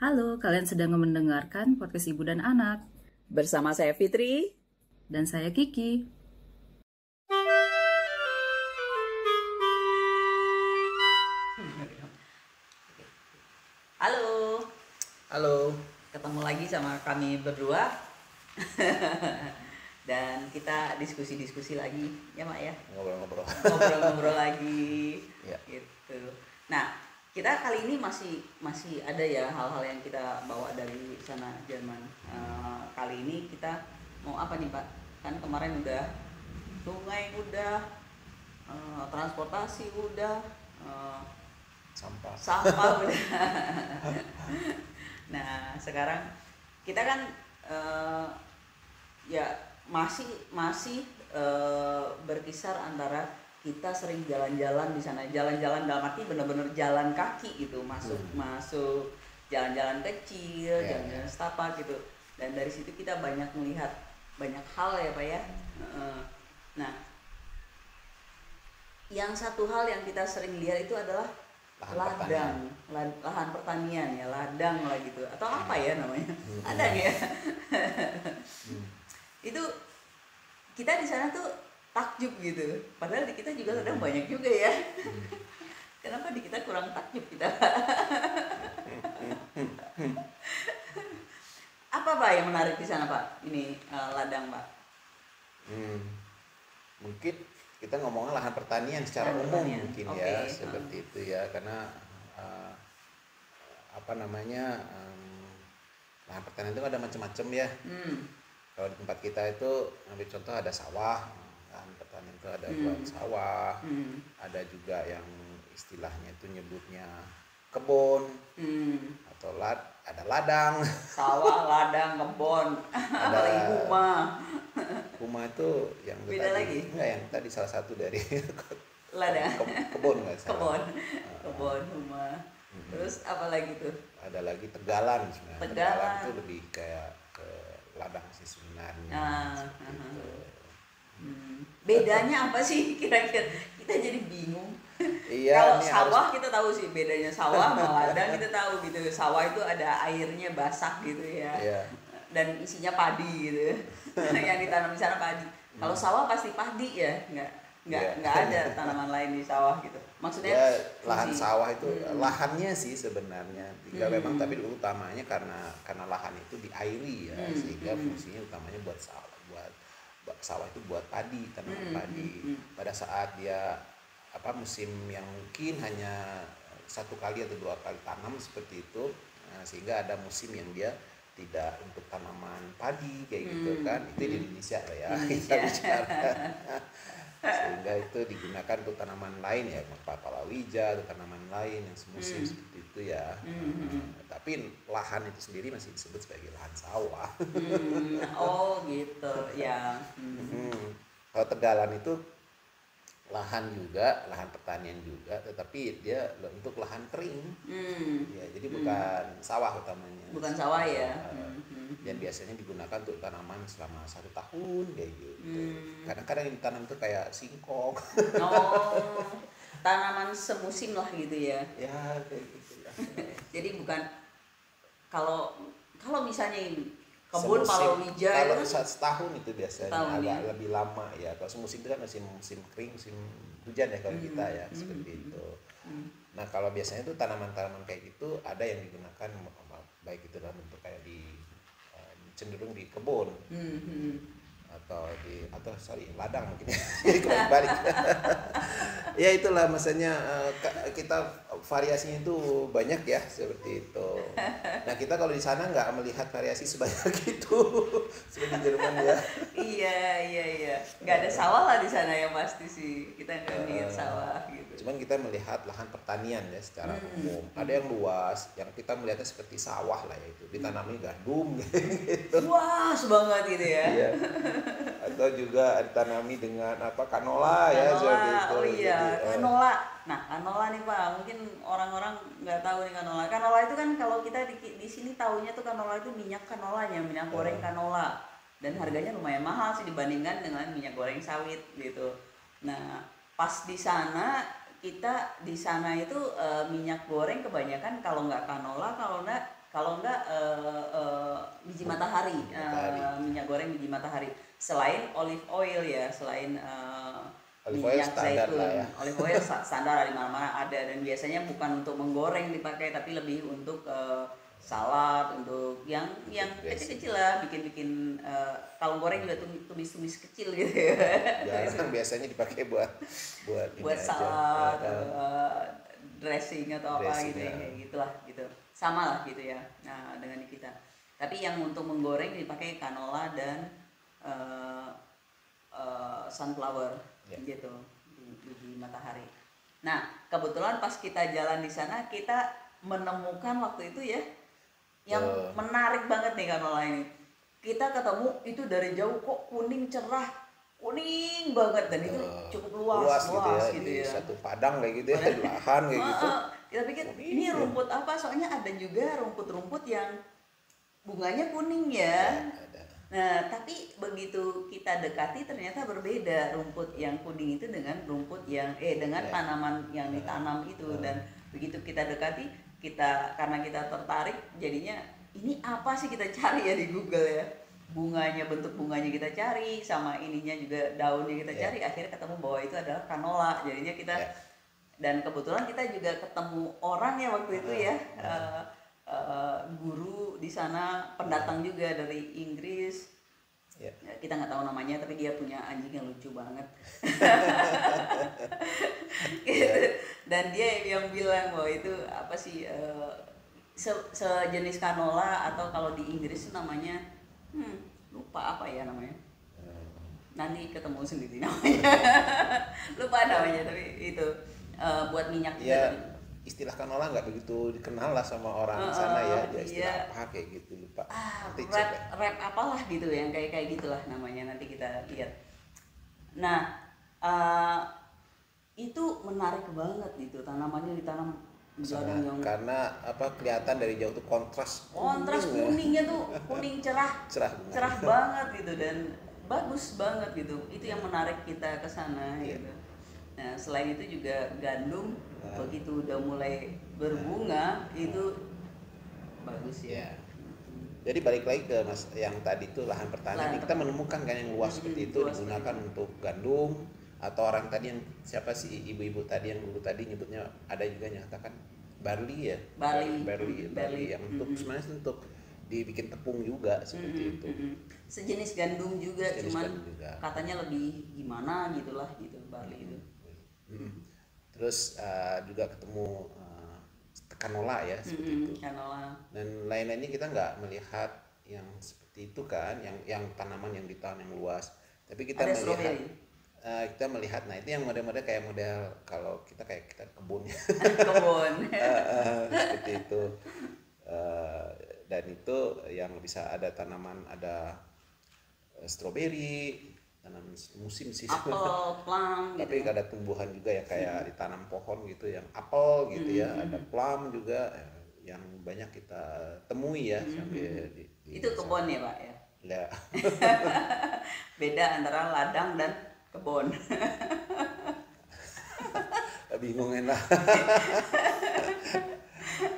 Halo, kalian sedang mendengarkan podcast Ibu dan Anak. Bersama saya Fitri. Dan saya Kiki. Halo. Halo. Ketemu lagi sama kami berdua. Dan kita diskusi-diskusi lagi, ya Mak ya? Ngobrol-ngobrol. Ngobrol-ngobrol lagi. Ya. Gitu. Nah, kita kali ini masih ada ya hal-hal yang kita bawa dari sana Jerman. Kali ini kita mau apa nih Pak? Kan kemarin udah sungai udah, transportasi udah, sampah udah. Nah sekarang kita kan ya masih berkisar antara kita sering jalan-jalan di sana, jalan-jalan dalam arti benar-benar jalan kaki gitu, masuk jalan-jalan kecil, jalan-jalan setapak gitu, dan dari situ kita banyak melihat banyak hal ya Pak ya. Nah yang satu hal yang kita sering lihat itu adalah lahan pertanian ya, ladang lah gitu, atau apa ya namanya, ladang ya. Itu kita di sana tuh takjub gitu, padahal di kita juga ladang banyak juga ya. Kenapa di kita kurang takjub kita? Apa Pak yang menarik di sana Pak? Ini ladang Pak. Mungkin kita ngomongnya lahan pertanian secara umum mungkin ya, seperti itu ya, karena lahan pertanian itu ada macam-macam ya. Kalau di tempat kita itu ambil contoh ada sawah, lahan pertanian itu ada buat sawah, ada juga yang istilahnya itu nyebutnya kebun, atau ada ladang. Sawah, ladang, kebun, ada rumah itu yang beda tadi, lagi? enggak, yang tadi salah satu dari ladang, kebun nggak salah. kebun, rumah. Terus apa lagi tuh? Ada lagi tegalan sebenarnya. Tegalan itu lebih kayak ke ladang sih sebenarnya. Gitu. Bedanya apa sih kira-kira? Kita jadi bingung. Iya, kalau sawah kita tahu sih bedanya sawah sama ladang, kita tahu gitu. Sawah itu ada airnya basah gitu ya. Iya. Dan isinya padi gitu. Yang ditanam di sana padi. Kalau sawah pasti padi ya, nggak ada tanaman lain di sawah gitu. Maksudnya ya, lahan sawah itu lahannya sih sebenarnya tinggal memang, tapi utamanya karena lahan itu diairi ya, sehingga fungsinya utamanya buat sawah itu buat padi, tanaman padi. Pada saat dia musim yang mungkin hanya 1 kali atau 2 kali tanam seperti itu, sehingga ada musim yang dia tidak untuk tanaman padi kayak gitu kan. Itu di Indonesia lah ya, kita bicara. Sehingga itu digunakan untuk tanaman lain ya, palawija atau tanaman lain yang semusim seperti itu ya. Tapi lahan itu sendiri masih disebut sebagai lahan sawah. Oh gitu ya. Kalau tegalan itu lahan juga, lahan pertanian juga, tetapi dia untuk lahan kering. Ya, jadi bukan sawah utamanya. Bukan sawah ya. Dan biasanya digunakan untuk tanaman selama 1 tahun kayak gitu. Kadang-kadang yang ditanam tuh kayak singkong. Oh, tanaman semusim lah gitu ya. Ya kayak gitu ya. Jadi bukan kalau misalnya ini kebun Semusim, palawija kalau itu kan setahun itu biasanya setahun, agak ya? lebih lama ya. Kalau semusim itu kan musim kering, musim hujan ya kalau kita ya, seperti itu. Nah kalau biasanya itu tanaman-tanaman kayak gitu ada yang digunakan baik itu dalam bentuk kayak cenderung di kebun, atau ladang mungkin ya. Balik. Ya itulah maksudnya, kita variasinya itu banyak ya, seperti itu. Nah kita kalau di sana nggak melihat variasi sebanyak itu seperti di Jerman ya. Iya, nggak ada sawah lah di sana ya pasti sih, kita nggak lihat sawah gitu. Cuman kita melihat lahan pertanian ya secara umum. Ada yang luas, yang kita melihatnya seperti sawah lah ya, itu ditanami gandum gitu. Luas banget gitu ya. Iya. Atau juga ditanami dengan kanola ya, seperti itu. Oh iya, Jadi, kanola. Nah, kanola nih Pak, mungkin orang-orang nggak tahu nih kanola. Kanola itu kan kalau kita di sini taunya tuh kanola itu minyak kanolanya, minyak goreng kanola. Dan harganya lumayan mahal sih dibandingkan dengan minyak goreng sawit gitu. Nah, pas di sana kita di sana itu minyak goreng kebanyakan kalau nggak biji matahari, minyak goreng biji matahari. Selain olive oil ya, selain Olive oil minyak standar zaitun, lah ya. olive oil standar di mana-mana ada, dan biasanya bukan untuk menggoreng dipakai tapi lebih untuk salad, untuk yang kecil-kecil lah, bikin kalau goreng juga tumis-tumis kecil gitu ya. Jarang biasanya dipakai buat buat salad, dressing atau apa gitu, kayak gitulah gitu, sama lah gitu ya. Nah dengan kita, tapi yang untuk menggoreng dipakai canola dan sunflower gitu, biji matahari. Nah kebetulan pas kita jalan di sana kita menemukan waktu itu ya yang menarik banget nih canola ini. Kita ketemu itu dari jauh kok kuning cerah, kuning banget, dan itu cukup luas gitu ya. Satu padang kayak gitu ya, lahan kayak gitu. Kita pikir ini rumput apa, soalnya ada juga rumput-rumput yang bunganya kuning ya. Nah tapi begitu kita dekati ternyata berbeda, rumput yang kuning itu dengan rumput yang dengan tanaman yang ditanam itu. Dan begitu kita dekati, karena kita tertarik, jadinya ini apa sih kita cari ya di Google ya, bunganya, bentuk bunganya kita cari, sama ininya juga daunnya kita cari, akhirnya ketemu bahwa itu adalah canola. Jadinya kita dan kebetulan kita juga ketemu orang ya waktu itu ya, guru di sana, pendatang juga dari Inggris. Kita nggak tahu namanya, tapi dia punya anjing yang lucu banget. Dan dia yang bilang bahwa itu apa sih, sejenis canola, atau kalau di Inggris itu namanya lupa apa ya namanya, nanti ketemu sendiri namanya. Lupa namanya, tapi itu buat minyak ya. Istilah canola nggak begitu dikenal lah sama orang sana ya, dia istilah apa kayak gitu, lupa. Rap apalah gitu, yang kayak gitulah namanya, nanti kita lihat. Nah itu menarik banget gitu, tanamannya ditanam yang karena apa, kelihatan dari jauh tuh kontras kuningnya tuh kuning cerah banget gitu, dan bagus banget gitu. Itu yang menarik kita ke sana gitu. Nah selain itu juga gandum, begitu udah mulai berbunga itu bagus ya. Jadi balik lagi ke mas yang tadi tuh, lahan pertanian kita menemukan kan yang luas seperti itu digunakan untuk gandum, atau orang tadi yang siapa sih, ibu-ibu tadi yang dulu tadi nyebutnya, ada juga nyatakan barley ya, barley yang untuk sebenarnya untuk dibikin tepung juga seperti itu. Sejenis gandum juga, katanya lebih gimana gitulah gitu barley itu. Terus juga ketemu canola ya seperti itu. Canola. Dan lain-lainnya kita nggak melihat yang seperti itu kan, yang tanaman yang ditanam yang luas. Tapi kita melihat, nah itu yang model-model kayak model kalau kita kebun ya. Kebun. Seperti itu. Dan itu yang bisa ada tanaman, ada stroberi, tanaman musim sih, apel, plum tapi gitu. ada tumbuhan juga yang kayak ditanam pohon gitu, yang apel gitu ya, ada plum juga yang banyak kita temui ya. Sampai itu kebun ya Pak ya? Ya. Beda antara ladang dan kebun. Bingungin lah.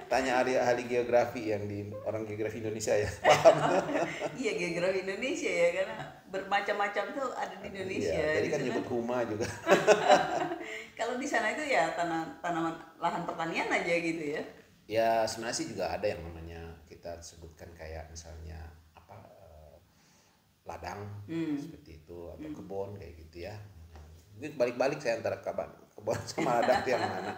Tanya ahli geografi yang orang geografi Indonesia ya, paham. Iya, geografi Indonesia ya, karena bermacam-macam tuh ada di Indonesia. Iya, jadi kan nyebut rumah juga. Kalau di sana itu ya tanaman lahan pertanian aja gitu ya. Ya sebenarnya sih juga ada yang namanya kita sebutkan kayak misalnya apa, ladang seperti itu, atau kebun kayak gitu ya. Mungkin balik-balik saya antara kebun sama ladang itu yang mana.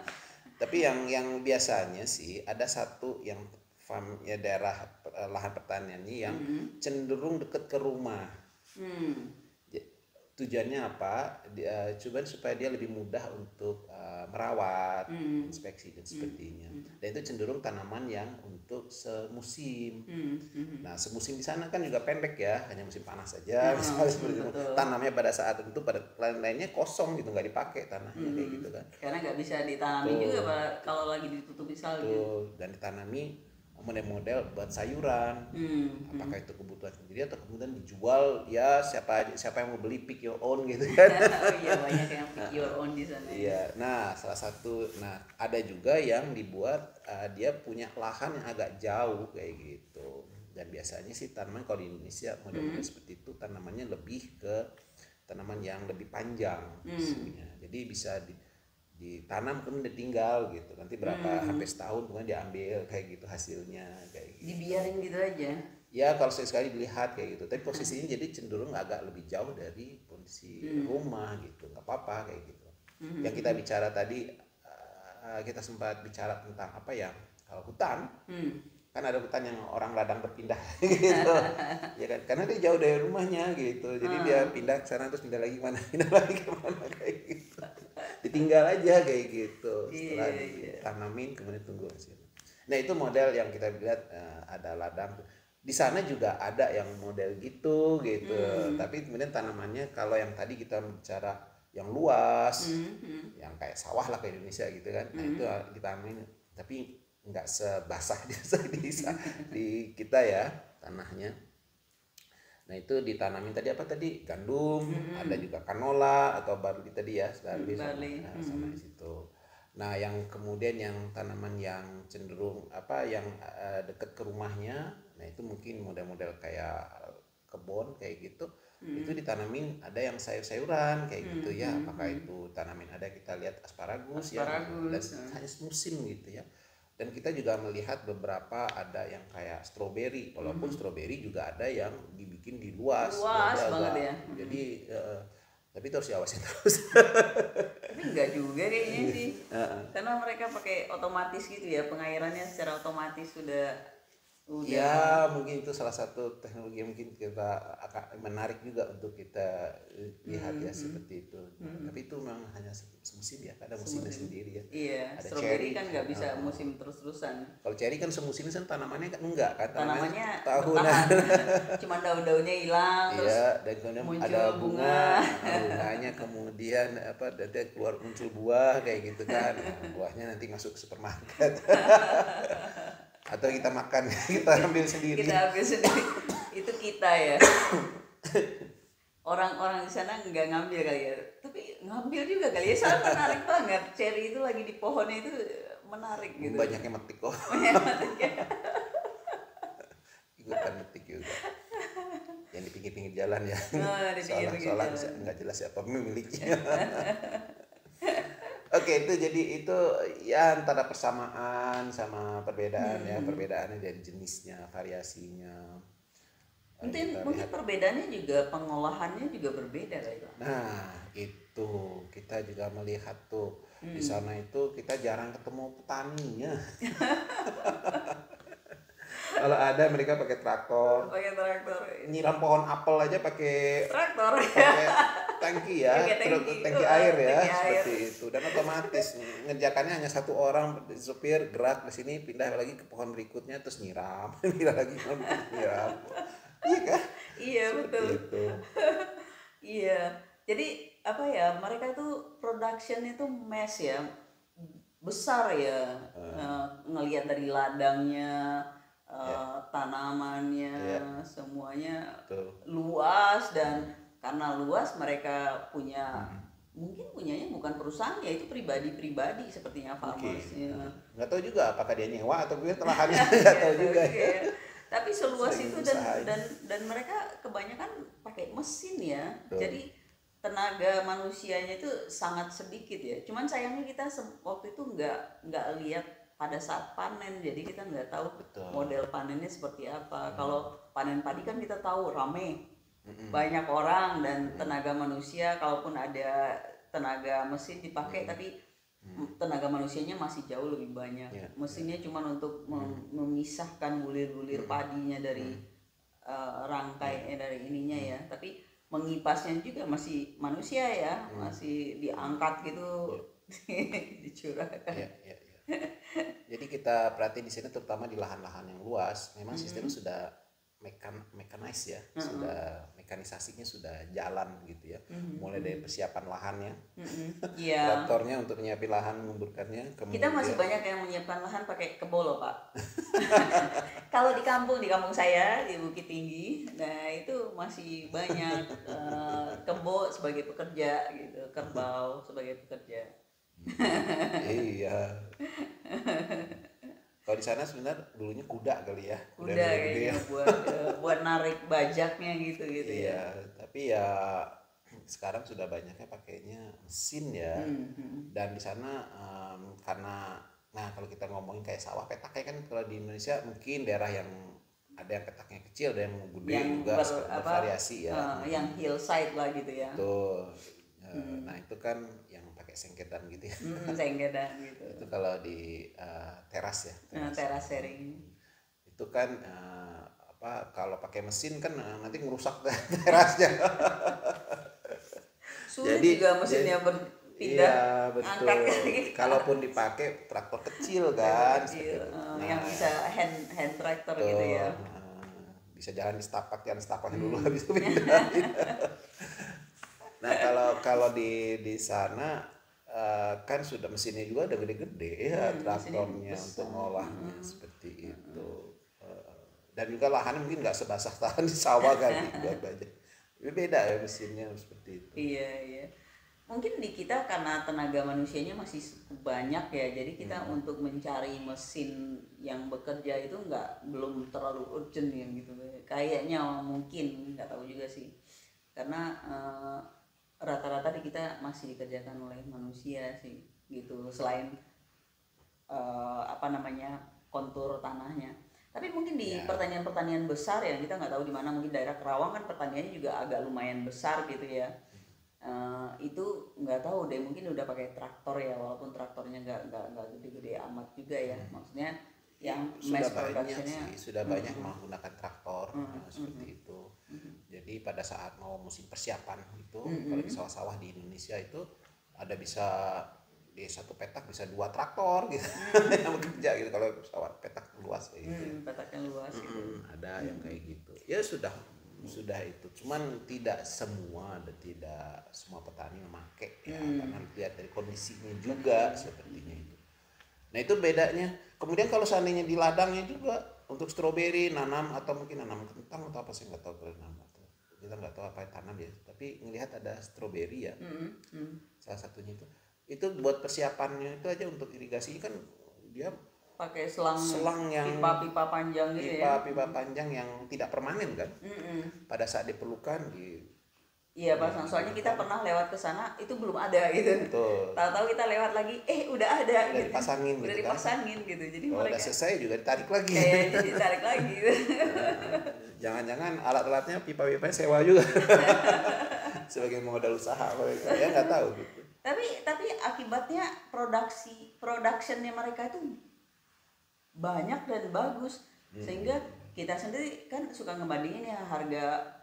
Tapi yang biasanya sih ada satu yang farmnya daerah lahan pertaniannya yang cenderung dekat ke rumah. Tujuannya apa? Coba supaya dia lebih mudah untuk merawat, inspeksi dan sebagainya. Dan itu cenderung tanaman yang untuk semusim. Nah, semusim di sana kan juga pendek ya, hanya musim panas saja. Misalnya seperti itu. Tanamnya pada saat itu, pada lain-lainnya kosong gitu, nggak dipakai tanahnya kayak gitu kan. Karena nggak bisa ditanami juga Pak, kalau lagi ditutup misal gitu. Dan ditanami model-model buat sayuran, apakah itu kebutuhan sendiri atau kemudian dijual ya, siapa yang mau beli, pick your own gitu kan. Oh iya, banyak yang pick your own di sana. Iya, nah salah satu, ada juga yang dibuat dia punya lahan yang agak jauh kayak gitu, Dan biasanya sih tanaman kalau di Indonesia model-model seperti itu tanamannya lebih ke tanaman yang lebih panjang fungsinya. Jadi bisa ditanam kemudian ditinggal gitu. Nanti berapa sampai setahun kemudian diambil kayak gitu hasilnya kayak gitu. Dibiarin gitu aja. Ya kalau sekali dilihat kayak gitu. Tapi posisinya jadi cenderung agak lebih jauh dari posisi rumah gitu. Nggak apa-apa kayak gitu. Yang kita bicara tadi kita sempat bicara tentang apa ya? Kalau hutan kan ada hutan yang orang ladang berpindah gitu ya kan, karena dia jauh dari rumahnya gitu, jadi dia pindah ke sana terus pindah lagi pindah lagi kemana kayak gitu, ditinggal aja kayak gitu setelah ditanamin kemudian tunggu hasil. Nah itu model yang kita lihat, ada ladang di sana juga ada yang model gitu tapi kemudian tanamannya kalau yang tadi kita bicara yang luas yang kayak sawah lah kayak Indonesia gitu kan, nah itu ditanamin tapi nggak sebasah di kita ya tanahnya. Nah itu ditanamin tadi apa tadi, gandum, ada juga canola atau barley tadi ya, barley sama di situ. Nah yang kemudian yang tanaman yang cenderung apa yang dekat ke rumahnya, nah itu mungkin model-model kayak kebun kayak gitu, itu ditanamin ada yang sayur-sayuran kayak gitu ya, apakah itu tanamin ada kita lihat asparagus ya, dan hanya musim gitu ya. Dan kita juga melihat beberapa ada yang kayak stroberi, walaupun stroberi juga ada yang dibikin di luas banget ya. Jadi tapi itu harus diawasin terus. Tapi enggak juga kayaknya sih, karena mereka pakai otomatis gitu ya, pengairannya secara otomatis sudah. Ya mungkin itu salah satu teknologi yang mungkin kita akan menarik juga untuk kita lihat ya seperti itu. Tapi itu memang hanya semusim ya, ada musimnya sendiri ya. Iya, ada strawberry kan nggak bisa musim terus-terusan. Kalau cherry kan semusim kan tanamannya kan enggak kan, tanamannya tahunan. Cuma daun-daunnya hilang terus dan kemudian muncul ada bunganya kemudian apa nanti keluar muncul buah kayak gitu kan. Nah, buahnya nanti masuk ke supermarket. Atau kita makan, kita ambil sendiri. Itu kita ya. Orang-orang di sana nggak ngambil kali ya, tapi ngambil juga kali ya. Soalnya menarik banget, cherry itu lagi di pohonnya itu menarik gitu. Banyak yang metik kok. Ikutan metik juga. Yang di pinggir-pinggir jalan ya. Soalnya nggak jelas siapa pemiliknya. Oke, itu jadi itu ya antara persamaan sama perbedaan ya, perbedaannya dari jenisnya, variasinya. Mungkin perbedaannya juga pengolahannya juga berbeda kali. Nah, itu kita juga melihat tuh di sana itu kita jarang ketemu petaninya. Kalau ada mereka pakai traktor. Nyiram pohon apel aja pakai traktor. Pakai tangki ya, tangki air ya, seperti itu. Dan otomatis ngerjakannya hanya satu orang, supir gerak ke sini, pindah lagi ke pohon berikutnya terus nyiram, pindah lagi ke pohon nyiram. Iya kan? Iya betul. Itu. Iya. Jadi apa ya? Mereka tuh production itu mass ya, besar ya. Ngelihat dari ladangnya. Tanamannya semuanya luas, dan karena luas mereka punya mungkin punyanya bukan perusahaan ya, itu pribadi sepertinya farmers ya. Nggak tahu juga apakah dia nyewa atau dia lahannya, nggak tahu juga ya. Tapi seluas itu dan mereka kebanyakan pakai mesin ya. Jadi tenaga manusianya itu sangat sedikit ya. Cuman sayangnya kita waktu itu nggak lihat pada saat panen, jadi kita nggak tahu model panennya seperti apa. Kalau panen padi kan kita tahu rame, banyak orang dan tenaga manusia. Kalaupun ada tenaga mesin dipakai, tapi tenaga manusianya masih jauh lebih banyak. Mesinnya cuma untuk memisahkan bulir-bulir padinya dari rangkainya dari ininya ya. Tapi mengipasnya juga masih manusia ya, masih diangkat gitu, dicurahkan. Jadi kita perhatiin di sini terutama di lahan-lahan yang luas, memang sistemnya sudah mekanis ya, sudah mekanisasinya sudah jalan gitu ya. Mulai dari persiapan lahannya, traktornya untuk menyiapkan lahan, menguburkannya. Kita masih banyak yang menyiapkan lahan pakai kebo loh Pak. Kalau di kampung saya di Bukit Tinggi, nah itu masih banyak kebo sebagai pekerja gitu, kerbau sebagai pekerja. Iya. Kalau di sana sebenarnya dulunya kuda kali ya. Udah yang gede kayaknya ya. buat narik bajaknya gitu ya. Iya, tapi ya sekarang sudah banyaknya pakainya mesin ya. Dan di sana karena nah kalau kita ngomongin kayak sawah petaknya kan kalau di Indonesia mungkin daerah yang ada yang petaknya kecil, ada yang gede Yang juga bervariasi ya. yang hillside lah gitu ya. Tuh. Nah, itu kan yang pakai sengketan gitu ya. Sengketan gitu. Itu kalau di teras ya. Teras sharing. Itu kan kalau pakai mesin kan nanti ngerusak terasnya. Sulit juga mesinnya berpindah. Iya betul. Angkat gitu. Kalaupun dipakai traktor kecil kan, Kecil, yang bisa hand tractor gitu ya. Bisa jalan di setapak dulu habis itu pindah. Nah kalau di sana kan sudah mesinnya juga udah gede-gede ya, traktornya untuk ngolahnya seperti itu. Dan juga lahannya mungkin nggak sebasah tahan di sawah kan buat banyak. Beda ya mesinnya seperti itu. Iya. Mungkin di kita karena tenaga manusianya masih banyak ya, jadi kita untuk mencari mesin yang bekerja itu belum terlalu urgent ya gitu. Kayaknya mungkin nggak tahu juga sih, karena rata-rata di kita masih dikerjakan oleh manusia sih gitu. Selain kontur tanahnya. Tapi mungkin di pertanian-pertanian besar yang kita nggak tahu di mana, mungkin daerah Kerawang kan pertaniannya juga agak lumayan besar gitu ya. Itu nggak tahu deh, mungkin udah pakai traktor ya, walaupun traktornya nggak gede-gede amat juga ya. Maksudnya yang mass productionnya sudah banyak menggunakan traktor seperti itu. Jadi pada saat mau musim persiapan itu, kalau di sawah-sawah di Indonesia itu ada bisa di satu petak bisa 2 traktor gitu yang bekerja gitu kalau sawah petak luas kayak gitu. Petaknya luas gitu. Ada yang kayak gitu. Ya sudah itu, cuman tidak semua petani memakai ya, karena lihat dari kondisinya juga sepertinya itu. Nah itu bedanya. Kemudian kalau seandainya di ladangnya juga untuk stroberi nanam atau mungkin nanam kentang atau apa, saya nggak tahu kalau nanam atau kita nggak tahu apa yang tanam ya, tapi ngelihat ada stroberi ya, salah satunya itu buat persiapannya itu aja untuk irigasi kan dia pakai selang yang pipa-pipa panjang gitu ya. Pipa-pipa panjang yang tidak permanen kan. Pada saat diperlukan Iya pasang, soalnya kita pernah lewat ke sana itu belum ada gitu. Tahu-tahu kita lewat lagi, udah ada. Udah gitu. Udah dipasangin gitu. Jadi kalau udah selesai juga ditarik lagi. Jadi ditarik lagi. Gitu. Jangan-jangan alat-alatnya pipa-pipanya sewa juga. Sebagai modal usaha mereka, ya nggak tahu gitu. Tapi akibatnya productionnya mereka itu banyak dan bagus, sehingga kita sendiri kan suka ngebandingin ya harga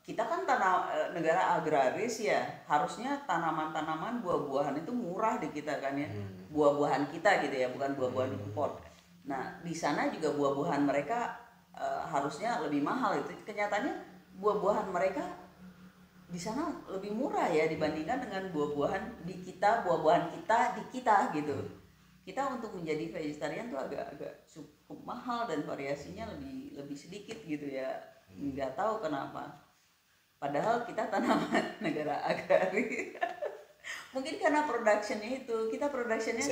kita kan negara agraris ya, harusnya tanaman-tanaman buah-buahan itu murah di kita kan ya, buah-buahan kita gitu ya, bukan buah-buahan impor. Nah di sana juga buah-buahan mereka harusnya lebih mahal. Itu kenyataannya buah-buahan mereka di sana lebih murah ya dibandingkan dengan buah-buahan di kita gitu. Kita untuk menjadi vegetarian tuh agak cukup mahal dan variasinya lebih sedikit gitu ya. Nggak tahu kenapa. Padahal kita tanaman negara agraris. Mungkin karena productionnya itu, kita productionnya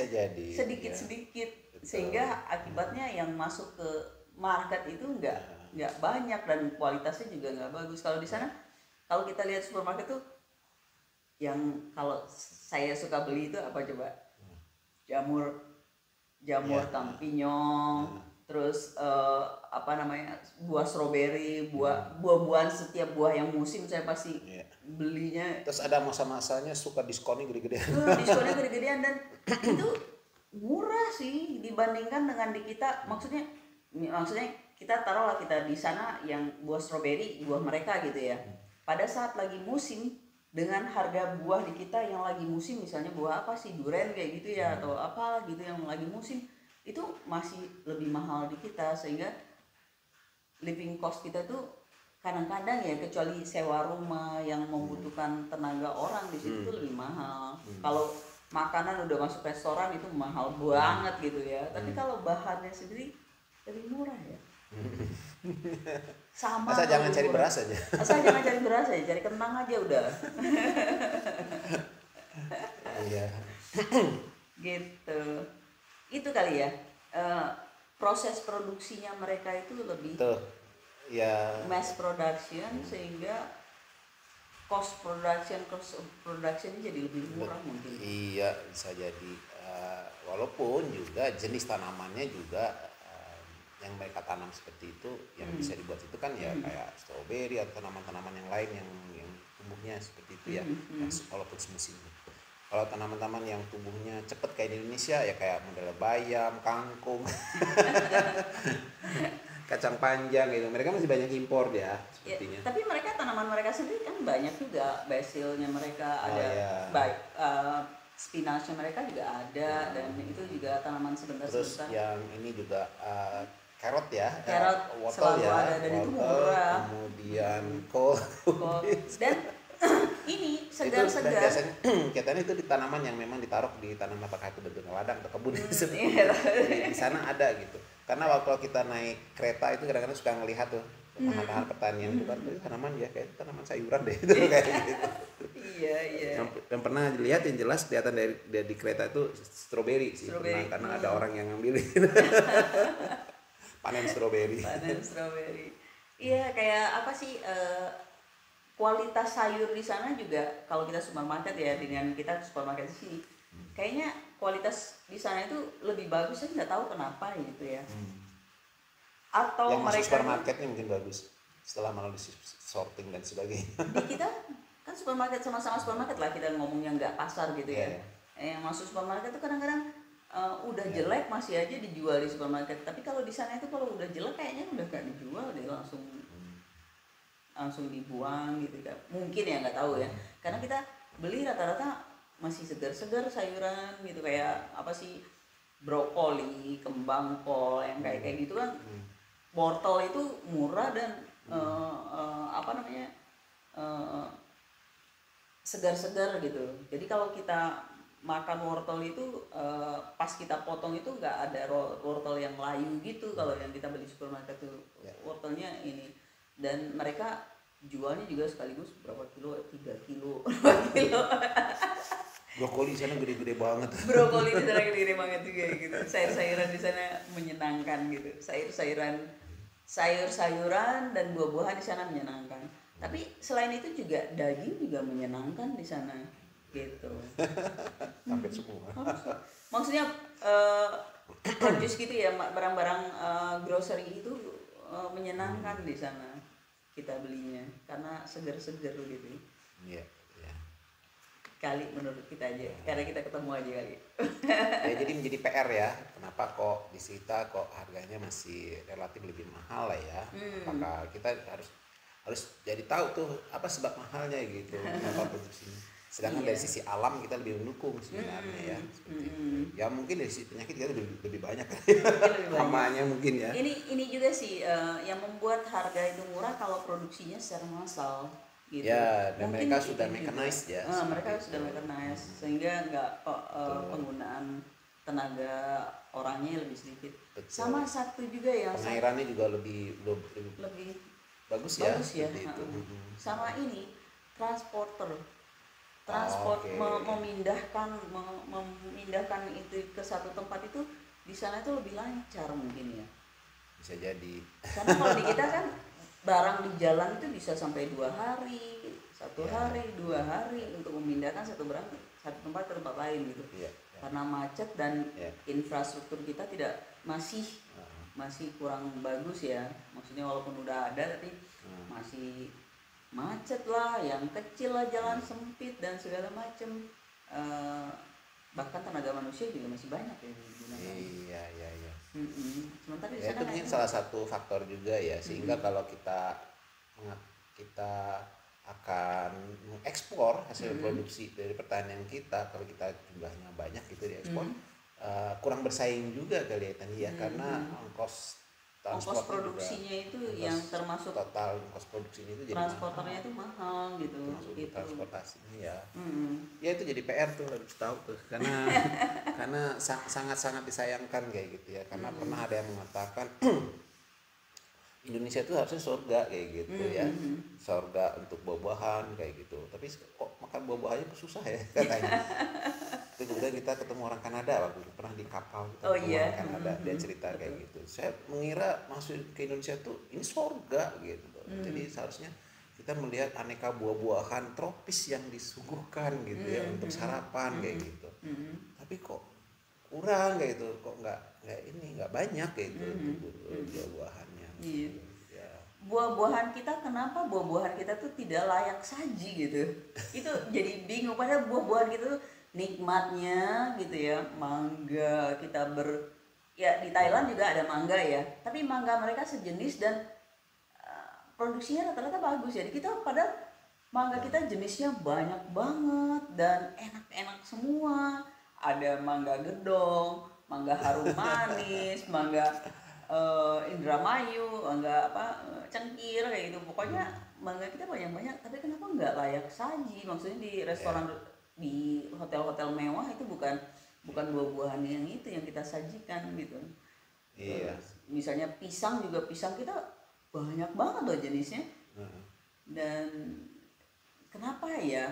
sedikit-sedikit sehingga akibatnya yang masuk ke market itu nggak banyak dan kualitasnya juga nggak bagus. Kalau di sana, kalau kita lihat supermarket tuh, yang kalau saya suka beli itu apa coba? Jamur tampinyon, terus buah stroberi, buah-buahan, setiap buah yang musim saya pasti belinya. Terus ada masa-masanya suka diskonnya gede-gedean. Diskonnya gede-gedean dan itu murah sih dibandingkan dengan di kita. Maksudnya kita taruhlah kita di sana yang buah stroberi, buah mereka gitu ya. Pada saat lagi musim, dengan harga buah di kita yang lagi musim, misalnya buah apa sih, durian kayak gitu ya, atau apa gitu yang lagi musim, itu masih lebih mahal di kita, sehingga living cost kita tuh kadang-kadang ya, kecuali sewa rumah yang membutuhkan tenaga orang di situ tuh lebih mahal. Kalau makanan udah masuk restoran itu mahal banget gitu ya, tapi kalau bahannya sendiri lebih murah ya. Sama. Asal jangan cari beras aja. Cari kentang aja udah. Iya. Gitu. itu kali ya, eh, proses produksinya mereka itu lebih Tuh, ya. mass production, sehingga cost production jadi lebih murah mungkin. Iya, bisa jadi. Walaupun juga jenis tanamannya juga yang mereka tanam seperti itu, yang bisa dibuat itu kan ya kayak stroberi atau tanaman-tanaman yang lain yang tumbuhnya seperti itu ya, walaupun semusim. Kalau tanaman-tanaman yang tumbuhnya cepet kayak di Indonesia ya kayak model bayam, kangkung, kacang panjang gitu. Mereka masih banyak impor ya sepertinya. Ya, tapi mereka tanaman mereka sendiri kan banyak juga, basilnya mereka ada, baik spinachnya mereka juga ada, dan itu juga tanaman sebentar-sebentar. Terus yang ini juga carrot ya, Carrot selalu ya, ada, dan itu murah. Kemudian kol, dan ini segar-segar. Biasanya katanya itu di tanaman yang memang ditaruh di tanaman, apakah itu bentuknya ladang atau kebun di sana ada gitu. Karena waktu kita naik kereta itu kadang-kadang suka ngelihat tuh lahan-lahan pertanian itu kan, tanaman ya kayak tanaman sayuran deh itu kayak gitu. Iya. Yang pernah dilihat yang jelas kelihatan dari di kereta itu stroberi sih, pernah, karena ada orang yang ngambilin. Panen stroberi. Iya, kayak apa sih, kualitas sayur di sana juga, kalau kita supermarket ya, dengan kita supermarket di sini, kayaknya kualitas di sana itu lebih bagus. Saya nggak tahu kenapa gitu ya. Atau yang mereka masuk supermarketnya mungkin bagus setelah melalui sorting dan sebagainya. Di kita kan supermarket, sama-sama supermarket lah, kita ngomongnya nggak pasar gitu ya. Yang masuk supermarket itu kadang-kadang udah jelek masih aja dijual di supermarket. Tapi kalau di sana itu kalau udah jelek kayaknya udah gak dijual deh, langsung dibuang gitu kan. Mungkin ya, nggak tahu ya. Karena kita beli rata-rata masih segar-segar sayuran gitu, kayak apa sih, brokoli, kembang kol yang kayak gitu kan. Wortel itu murah dan segar-segar gitu. Jadi kalau kita makan wortel itu pas kita potong itu nggak ada wortel yang layu gitu. Kalau yang kita beli supermarket itu wortelnya ini, dan mereka jualnya juga sekaligus berapa kilo, 3 kilo, 4 kilo. Brokoli di sana gede-gede banget. Brokoli di sana gede-gede banget juga gitu. Sayur-sayuran di sana menyenangkan gitu. Sayur-sayuran dan buah-buahan di sana menyenangkan. Tapi selain itu juga daging juga menyenangkan di sana gitu. Hampir semua. Maksudnya produce gitu ya, barang-barang grocery itu menyenangkan di sana kita belinya karena segar-segar gitu. Iya. Kali menurut kita aja, karena kita ketemu aja kali. Ya, jadi menjadi PR ya, kenapa kok di Sita kok harganya masih relatif lebih mahal lah ya. Maka kita harus jadi tahu tuh apa sebab mahalnya gitu, kenapa produksinya. Sedangkan dari sisi alam kita lebih mendukung sebenarnya ya. Seperti itu. Ya mungkin dari sisi penyakit kita lebih banyak kan. Hamanya mungkin ya. Ini juga sih yang membuat harga itu murah kalau produksinya secara massal. Gitu. Ya, dan mungkin mereka sudah mechanized ya. Mereka sudah mechanized sehingga nggak penggunaan tenaga orangnya lebih sedikit. Betul. Sama satu juga yang pengairannya juga lebih bagus ya. Itu. Sama ini transporter memindahkan itu ke satu tempat itu di sana itu lebih lancar mungkin ya. Bisa jadi. Karena kalau di kita kan barang di jalan itu bisa sampai 2 hari, 1 hari, 2 hari untuk memindahkan satu barang satu tempat ke tempat lain gitu. Karena macet dan infrastruktur kita masih kurang bagus ya. Maksudnya walaupun udah ada tapi masih macet lah, yang kecil lah, jalan sempit dan segala macam. Bahkan tenaga manusia juga masih banyak ya digunakan. Iya. Sementara di Ya, sana itu mungkin salah satu faktor juga ya, sehingga kalau kita akan mengekspor hasil produksi dari pertanian kita, kalau kita jumlahnya banyak itu diekspor, kurang bersaing juga kali ya tadi ya, karena ongkos produksinya juga, itu yang termasuk total ongkos produksinya itu jadi transporternya itu mahal gitu. Termasuk transportasinya ya. Ya itu jadi PR tuh, harus tahu tuh, karena sangat disayangkan kayak gitu ya, karena pernah ada yang mengatakan Indonesia itu harusnya surga kayak gitu ya, surga untuk buah-buahan kayak gitu, tapi kok makan buah-buahannya susah ya katanya. Itu kemudian kita ketemu orang Kanada waktu itu, pernah di kapal kita Oh ketemu iya. orang Kanada, dia cerita kayak gitu. Saya mengira masuk ke Indonesia tuh ini surga gitu. Jadi seharusnya kita melihat aneka buah-buahan tropis yang disuguhkan gitu ya untuk sarapan kayak gitu. Tapi kok kurang kayak gitu, kok nggak banyak kayak gitu buah-buahannya. Iya. Ya. Buah-buahan kita, kenapa buah-buahan kita tuh tidak layak saji gitu? Itu jadi bingung, padahal buah-buahan kita tuh nikmatnya gitu ya. Mangga kita ya di Thailand juga ada mangga ya, tapi mangga mereka sejenis dan produksinya rata-rata bagus. Jadi kita padahal mangga kita jenisnya banyak banget dan enak-enak semua. Ada mangga gedong, mangga harum manis, mangga Indramayu, mangga cengkir kayak gitu. Pokoknya mangga kita banyak-banyak, tapi kenapa nggak layak saji? Maksudnya di restoran, di hotel-hotel mewah itu bukan buah-buahan yang itu yang kita sajikan gitu. Iya. Misalnya pisang juga, pisang kita banyak banget loh jenisnya. Dan kenapa ya?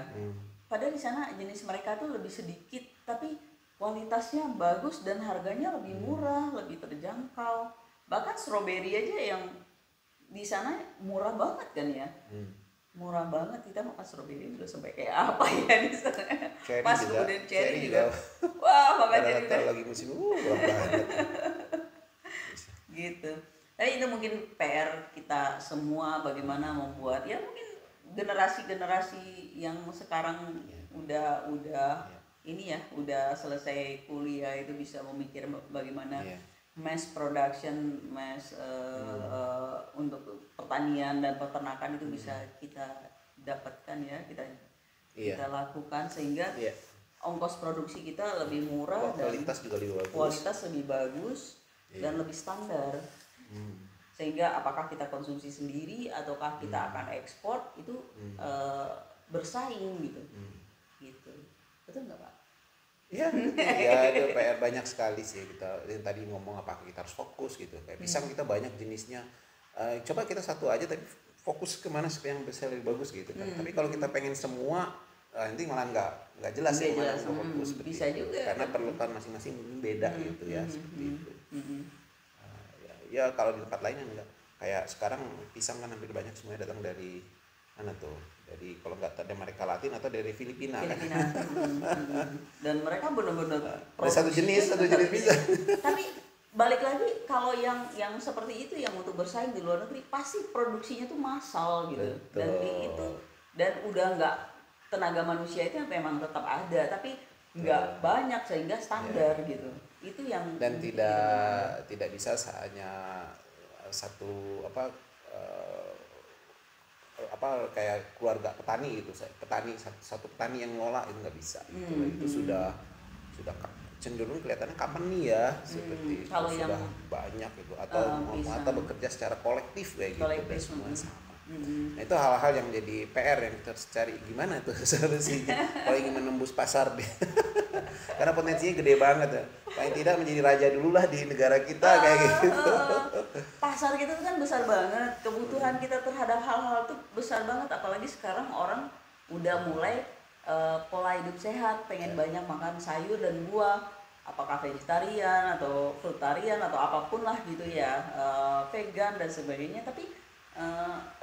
Padahal di sana jenis mereka tuh lebih sedikit, tapi kualitasnya bagus dan harganya lebih murah, lebih terjangkau. Bahkan stroberi aja yang di sana murah banget kan ya. Murah banget, kita makan stroberi udah sampai kayak apa ya di sana. Cherry Pas juga, kemudian cherry juga. juga. Wah, makan cherry Rata-rata lagi musim banget. Gitu. Tapi itu mungkin PR kita semua, bagaimana membuat ya mungkin generasi-generasi yang sekarang udah ini ya, udah selesai kuliah itu bisa memikir bagaimana mass production, untuk pertanian dan peternakan itu bisa kita dapatkan ya, kita lakukan sehingga ongkos produksi kita lebih murah dan kualitas lebih bagus dan lebih standar. Sehingga apakah kita konsumsi sendiri ataukah kita akan ekspor itu bersaing gitu. Gitu. Betul nggak Pak? Ya itu PR banyak sekali sih. Kita yang tadi ngomong apakah kita harus fokus gitu. Kayak pisang kita banyak jenisnya. Coba kita satu aja tapi fokus kemana yang bisa lebih bagus gitu kan. Tapi kalau kita pengen semua nanti malah nggak jelas ya mana fokus. Bisa juga. Karena perlukan masing-masing beda gitu ya seperti itu. Ya kalau di tempat lain enggak. Kayak sekarang pisang kan hampir banyak semuanya datang dari mana tuh? Dari kalau nggak dari Amerika Latin atau dari Filipina. Kan? Dan mereka benar-benar satu jenis pisang. Tapi balik lagi, kalau yang seperti itu yang untuk bersaing di luar negeri pasti produksinya tuh massal gitu. Betul. Dan udah nggak, tenaga manusia itu memang tetap ada tapi nggak banyak sehingga standar gitu. Itu yang dan tidak bisa hanya satu kayak keluarga petani gitu, satu petani yang ngelola itu nggak bisa gitu. Itu sudah cenderung kelihatannya company ya seperti itu, kalau sudah yang banyak gitu atau bekerja secara kolektif kayak gitu dan semua sama. Nah, itu hal-hal yang jadi PR yang kita harus cari gimana tuh solusinya kalau ingin menembus pasar deh. Karena potensinya gede banget ya. Paling tidak menjadi raja dulu lah di negara kita kayak gitu. Pasar kita tuh kan besar banget, kebutuhan kita terhadap hal-hal tuh besar banget, apalagi sekarang orang udah mulai pola hidup sehat, pengen banyak makan sayur dan buah, apakah vegetarian atau frutarian atau apapun lah gitu ya, vegan dan sebagainya. Tapi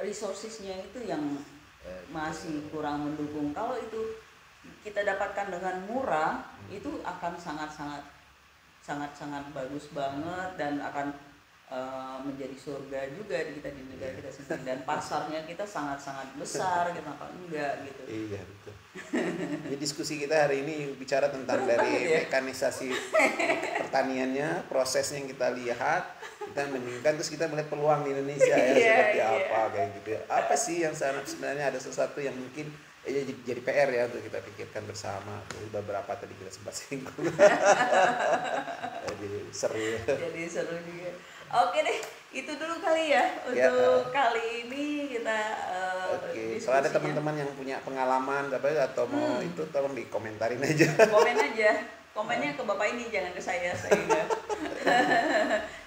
resourcesnya itu yang masih kurang mendukung. Kalau itu kita dapatkan dengan murah, itu akan sangat bagus banget dan akan menjadi surga juga di negara kita sendiri, dan pasarnya kita sangat besar, kenapa enggak gitu. Iya betul. Jadi diskusi kita hari ini bicara tentang dari mekanisasi pertaniannya, prosesnya yang kita lihat, kita bandingkan, terus kita melihat peluang di Indonesia ya seperti apa kayak gitu ya. Apa sih yang sebenarnya ada sesuatu yang mungkin jadi PR ya untuk kita pikirkan bersama. Beberapa tadi kita sempat singgung. Jadi seru juga. Oke deh, itu dulu kali ya untuk kali ini kita Oke. Kalau ada teman-teman yang punya pengalaman atau mau itu tolong dikomentarin aja. Komennya ke Bapak ini, jangan ke saya enggak.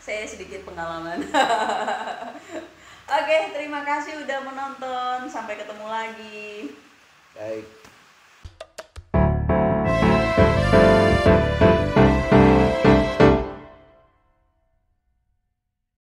Saya sedikit pengalaman. Oke, terima kasih udah menonton. Sampai ketemu lagi. Baik.